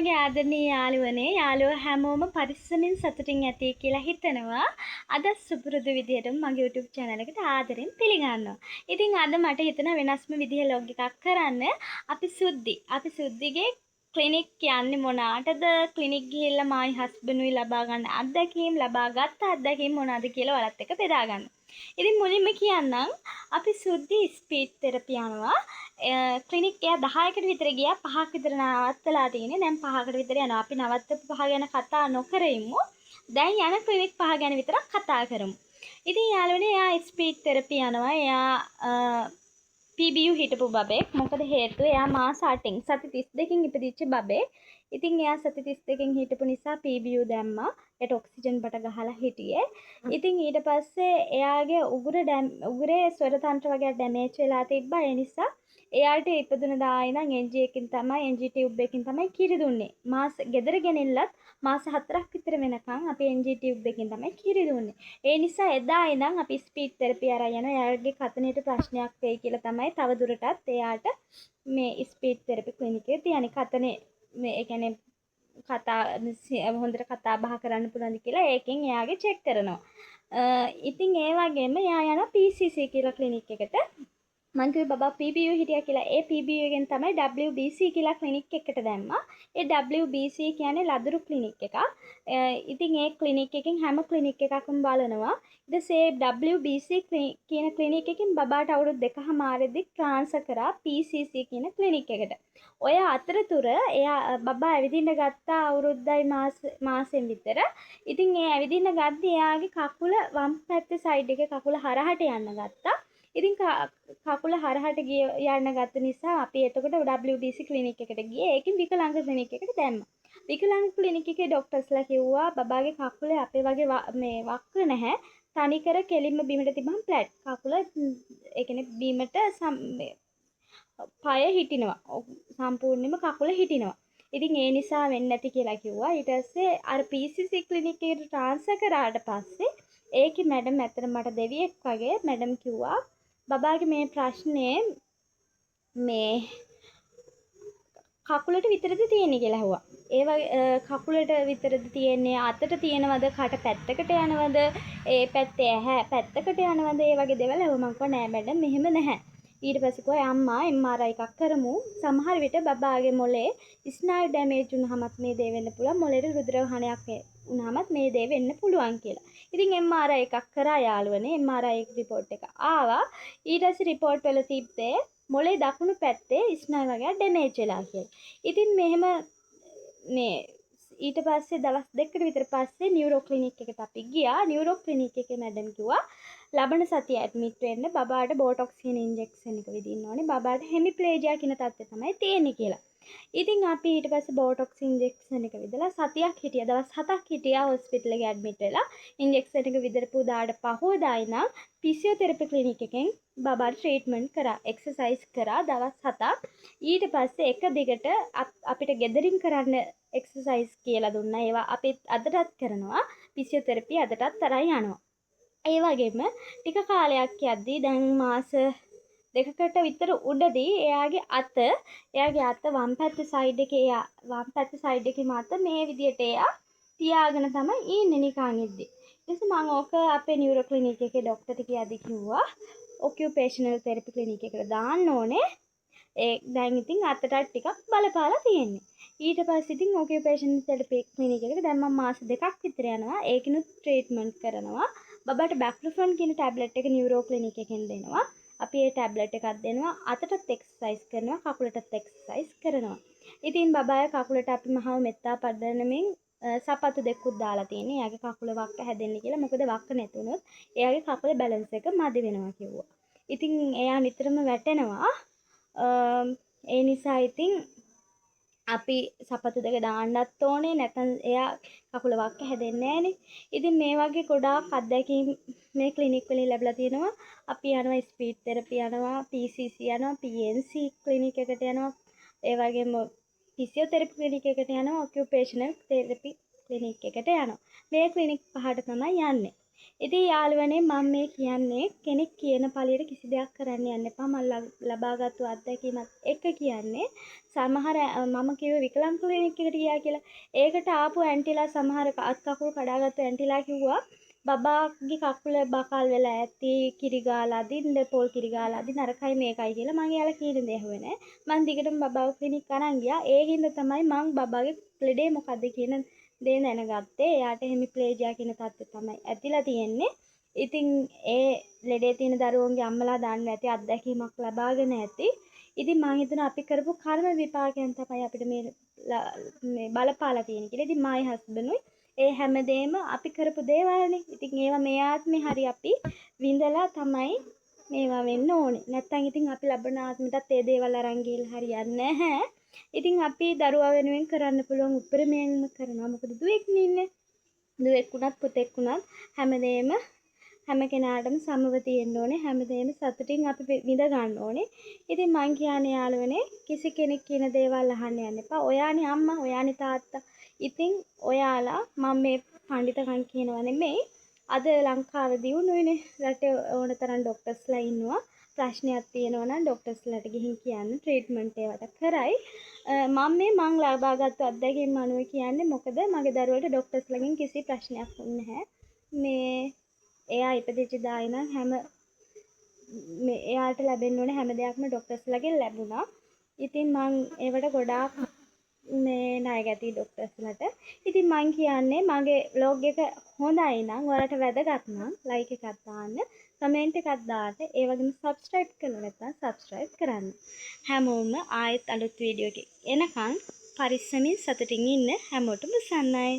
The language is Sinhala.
මගේ ආදරණීය යාළුවනේ යාළුවෝ හැමෝම පරිස්සමින් සතුටින් ඇති කියලා හිතනවා. අද සුපුරුදු විදිහටම මගේ YouTube channel එකට ආදරෙන් පිළිගන්නවා. ඉතින් අද මට හිතෙන වෙනස්ම විදිහේ log එකක් කරන්න. අපි සුද්ධිගේ ක්ලිනික් යන්නේ මොනාටද? ක්ලිනික් ගිහිල්ලා මායි හස්බන්ඩ්ුයි ලබා ගන්න අත්දැකීම් ලබාගත් අත්දැකීම් මොනවාද කියලා ඔයාලත් එක්ක බෙදා ගන්න. ඉතින් මුලින්ම කියන්නම් අපි සුද්ධි ස්පීච් තෙරපි යනවා. ක්ලිනික් එක 10කට විතර ගියා 5ක් විතර නවත්තලා තියෙන්නේ. දැන් 5කට විතර යනවා. අපි නවත්තපු 5 ගැන කතා නොකර ඉමු. දැන් යන ක්ලිනික් 5 ගැන විතරක් කතා කරමු. ඉතින් යාළුවනේ එයා ස්පීච් තෙරපි යනවා. එයා PBU හිටපු බබෙක්. මොකද හේතුව එයා මාස 8න් සති 32කින් ඉපදිච්ච බබෙක්. ඉතින් එයා සති 32කින් හිටපු නිසා PBU දැම්මා. ඒට ඔක්සිජන් බට ගහලා හිටියේ. ඉතින් ඊට පස්සේ එයාගේ උගුරේ ස්වර තන්ත්‍ර වගේ ඩැමේජ් වෙලා තිබ්බා. ඒ නිසා එයාට ඉපදුන දායි නම් NG එකකින් තමයි NG ටියුබ් එකකින් තමයි කිරි දුන්නේ. ගෙදර ගෙනිල්ලත් මාස 4ක් විතර වෙනකන් අපි NG ටියුබ් එකකින් තමයි කිරි දුන්නේ. ඒ නිසා එදා ඉඳන් අපි ස්පීච් තෙරපි අරන් යනවා. එයාගේ කතනෙට ප්‍රශ්නයක් වෙයි කියලා තමයි තව දුරටත් එයාට මේ ස්පීච් තෙරපි ක්ලිනික් එකේ තියන්නේ. කතනේ මේ ඒ කියන්නේ හොඳට කතා බහ කරන්න පුළුවන්ද කියලා ඒකෙන් එයාගේ චෙක් කරනවා. ඉතින් ඒ වගේම එයා යනවා PCC කියලා ක්ලිනික් එකට. මං කිව්වේ බබා PBU හිටියා කියලා. ඒ PBU එකෙන් තමයි WBC කියලා ක්ලිනික් එකකට දැම්මා. ඒ WBC කියන්නේ ලදරු ක්ලිනික් එකක්. ඉතින් ඒ ක්ලිනික් එකෙන් හැම ක්ලිනික් එකක්ම බලනවා. ඊට පස්සේ WBC කියන ක්ලිනික් එකෙන් බබාට අවුරුදු 2කමාරෙදි ට්‍රාන්ස්ෆර් කරා PCC කියන ක්ලිනික් එකට. ඔය අතරතුර එයා බබා ඇවිදින්න ගත්තා අවුරුද්දයි මාසෙන් විතර. ඉතින් ඒ ඇවිදින්න ගද්දි එයාගේ කකුල වම් පැත්තේ සයිඩ් එකේ කකුල හරහට යන්න ගත්තා. ඉතින් කකුල හරහට යන්න ගත්ත නිසා අපි එතකොට WBC ක්ලිනික් එකට ගියේ. ඒකෙන් විකලාංග ක්ලිනික් එකට දැම්මා. විකලාංග ක්ලිනික් එකේ ડોක්ටර්ස්ලා කිව්වා බබාගේ කකුලේ අපේ වගේ මේ වක්‍ර නැහැ. තනිකර කෙලින්ම බිමට තිබ්බම ෆ්ලැට්. කකුල ඒ කියන්නේ බිමට පය හිටිනවා. සම්පූර්ණයෙන්ම කකුල හිටිනවා. ඉතින් ඒ නිසා වෙන්නේ නැති කියලා කිව්වා. ඊට පස්සේ අර PCC ක්ලිනික් එකට ට්‍රාන්ස්ෆර් කරාට පස්සේ ඒකේ මැඩම් ඇත්තට මට දෙවියෙක් වගේ මැඩම් කිව්වා බබාගේ මේ ප්‍රශ්නේ මේ කකුලට විතරද තියෙන්නේ කියලා ඇහුවා. ඒ වගේ කකුලට විතරද තියෙන්නේ අතට තියෙනවද කට පැත්තකට යනවද ඒ පැත්තේ ඇහැ පැත්තකට යනවද ඒ වගේ දේවල් ඇහුවා. මං කිව්වා නෑ මැඩම් මෙහෙම නැහැ. ඊට පස්සේ කිව්වා අම්මා MRI එකක් කරමු. සමහර විට බබාගේ මොලේ ස්නායු ඩැමේජ් වුණාමත් මේ දේ වෙන්න පුළුවන්. මොලේට රුධිර වහනයක් වුණාමත් මේ දේ වෙන්න පුළුවන් කියලා. ඉතින් MRI එකක් කරා යාළුවනේ. MRI රිපෝට් එක ආවා. ඊට පස්සේ රිපෝට් වල තිබ්බේ මොලේ දකුණු පැත්තේ ස්නායු වගේ ඩැමේජ් වෙලා කියලා. ඉතින් මෙහෙම මේ ඊට පස්සේ දවස් 2කට විතර පස්සේ නියුරෝ ක්ලිනික් එකට අපි ගියා. නියුරෝ ක්ලිනික් එකේ මැඩම් කිව්වා ලබන සතිය ඇඩ්මිට් වෙන්න බබාට බෝටොක්ස් කියන ඉන්ජෙක්ෂන් එක විදින්න ඕනේ. බබාට හෙමිප්ලේජියා කියන තත්ත්වය තමයි තියෙන්නේ කියලා. ඉතින් අපි ඊට පස්සේ බෝටොක්ස් ඉන්ජෙක්ෂන් එක විදලා සතියක් හිටියා. දවස් 7ක් හිටියා හොස්පිටල් එකේ ඇඩ්මිට් වෙලා. ඉන්ජෙක්ෂන් එක විදරපු දාඩ පහෝදායි නම් ෆිසියෝതെරපි ක්ලිනික් එකෙන් බබාට ට්‍රීට්මන්ට් කරා. එක්සර්සයිස් කරා දවස් 7ක්. ඊට පස්සේ එක දිගට අපිට ගෙදරින් කරන්න එක්සර්සයිස් කියලා දුන්නා. ඒවා අපි අදටත් කරනවා. ෆිසියෝതെරපි අදටත් තරයි යනවා. ඒ වගේම ටික කාලයක් යද්දී දැන් මාස 2කට විතර උඩදී එයාගේ අත වම් පැත්තේ සයිඩ් එකේ මත මේ විදියට එයා තියාගෙන තමයි ඉන්නේ නිකන් ඉද්දි. ඊට මම ඕක අපේ නියුරෝ ක්ලිනික් එකේ ડોක්ටර්ට කියද්දි කිව්වා ඔකියුපේෂනල් තෙරපි ක්ලිනික් එකට දාන්න ඕනේ. ඒ දැන් ඉතින් අතට ටිකක් බලපාලා තියෙන්නේ. ඊට පස්සේ ඉතින් ඔකියුපේෂනල් තෙරපි ක්ලිනික් එකට දැන් මම මාස 2ක් විතර යනවා. ඒකිනුත් ට්‍රීට්මන්ට් කරනවා. බබාට බැක්ලොෆ්‍රොන් කියන ටැබ්ලට් එක නියුරෝ ක්ලිනික් එකෙන් දෙනවා. අපි ඒ ටැබ්ලට් එකක් දෙනවා. අතටත් එක්සර්සයිස් කරනවා. කකුලටත් එක්සර්සයිස් කරනවා. ඉතින් බබාගේ කකුලට අපි මහව මෙත්තා පදනමින් සපත්තු දෙකකුත් දාලා තියෙන්නේ. එයාගේ කකුල වක්ක හැදෙන්න කියලා. මොකද වක්ක නැතුනොත් එයාගේ කකුලේ බැලන්ස් එක මදි වෙනවා කිව්වා. ඉතින් එයා නිතරම වැටෙනවා. ඒ නිසා ඉතින් අපි සපත්තු දෙක දාන්නත් ඕනේ. නැත්නම් එයා කකුල වක්ක හැදෙන්නේ නැහනේ. ඉතින් මේ වගේ ගොඩාක් අත්දැකීම් මේ ක්ලිනික් වලින් ලැබලා තියෙනවා. අපි යනවා ස්පීච් තෙරපි යනවා, PCC යනවා, PNC ක්ලිනික් එකට යනවා. ඒ වගේම ෆිසියෝതെරපි ක්ලිනික් එකට යනවා, ඔකියුපේෂනල් තෙරපි ක්ලිනික් එකට යනවා. මේ ක්ලිනික් පහට තමයි යන්නේ. ඉතින් යාළුවනේ මම මේ කියන්නේ කෙනෙක් කියන පළියට කිසි දෙයක් කරන්න යන්න එපා. මම ලබාගත්තු අත්දැකීමත් එක්ක කියන්නේ සමහර මම කිව්වේ විකලංග ක්ලිනික් එකට ගියා කියලා. ඒකට ආපු ඇන්ටිලා සමහර අත් කකුල් කඩාගත්තු ඇන්ටිලා කිව්වා බබාගේ කකුල බකල් වෙලා ඇති කිරි ගාලා අදින්න පොල් කිරි ගාලා අදින්න නරකයි මේකයි කියලා. මම එයාලා කියන දේ ඇහුවේ නෑ. මම දිගටම බබාව ක්ලිනික් අරන් ගියා. ඒ හින්දා තමයි මම බබාගේ ලෙඩේ මොකද්ද කියන දේ දැනගත්තේ. එයාට හෙමිප්ලේජියා කියන තත්ත්වය තමයි ඇතිලා තියෙන්නේ. ඉතින් ඒ ලෙඩේ තියෙන දරුවන්ගේ අම්මලා දන්න ඇති අත්දැකීමක් ලබාගෙන ඇති. ඉතින් මම හිතනවා අපි කරපු කර්ම විපාකයන් තමයි අපිට මේ බලපාලා තියෙන්නේ කියලා. ඉතින් මායි හස්බන්ඩ්ුයි ඒ හැමදේම අපි කරපු දේවල්නේ. ඉතින් ඒවා මේ ආත්මේ හරි අපි විඳලා තමයි මේවා වෙන්න ඕනේ. නැත්තම් ඉතින් අපි ලබන ආත්මෙටත් ඒ දේවල් අරන් ගිහලා හරියන්නේ නැහැ. ඉතින් අපි දරුවා වෙනුවෙන් කරන්න පුළුවන් උපරිමයෙන්ම කරනවා. මොකද දුවෙක්නේ ඉන්නේ. දුවෙක් වුණත් පුතෙක් වුණත් හැමදේම හැම කෙනාටම සමව තියෙන්න ඕනේ. හැමදේම සතුටින් අපි විඳ ගන්න ඕනේ. ඉතින් මං කියන්නේ යාළුවනේ කිසි කෙනෙක් කියන දේවල් අහන්න යන්න එපා. ඔයානේ අම්මා, ඔයානේ තාත්තා. ඉතින් ඔයාලා මම මේ පඬිතකම් කියනවා නෙමෙයි. අද ලංකාවේ දියුණුවනේ. රටේ ඕන තරම් ડોක්ටර්ස්ලා ඉන්නවා. ප්‍රශ්නයක් තියෙනවා නම් ડોක්ටර්ස්ලාට ගිහින් කියන්න ට්‍රීට්මන්ට් ඒවට කරයි. මං ලබාගත්තු අත්දැකීම් අනුව කියන්නේ මොකද මගේ දරුවට ડોක්ටර්ස්ලාගෙන් කිසි ප්‍රශ්නයක් වුණේ නැහැ. මේ එයා ඉපදිච්ච දායි නම් එයාට ලැබෙන්න ඕනේ හැම දෙයක්ම ડોක්ටර්ස්ලාගෙන් ලැබුණා. ඉතින් මං ඒවට ගොඩාක් මේ ණය ගැති ડોක්ටර්ස්ලාට. ඉතින් මං කියන්නේ මගේ vlog එක හොඳයි නම් ඔයාලට වැදගත් නම් like එකක් දාන්න, කමෙන්ට් එකක් දාන්න, ඒ වගේම subscribe කරලා නැත්නම් subscribe කරන්න. හැමෝම ආයෙත් අලුත් වීඩියෝ එකක් එනකන් පරිස්සමින් සතුටින් ඉන්න හැමෝටම සන්නයි.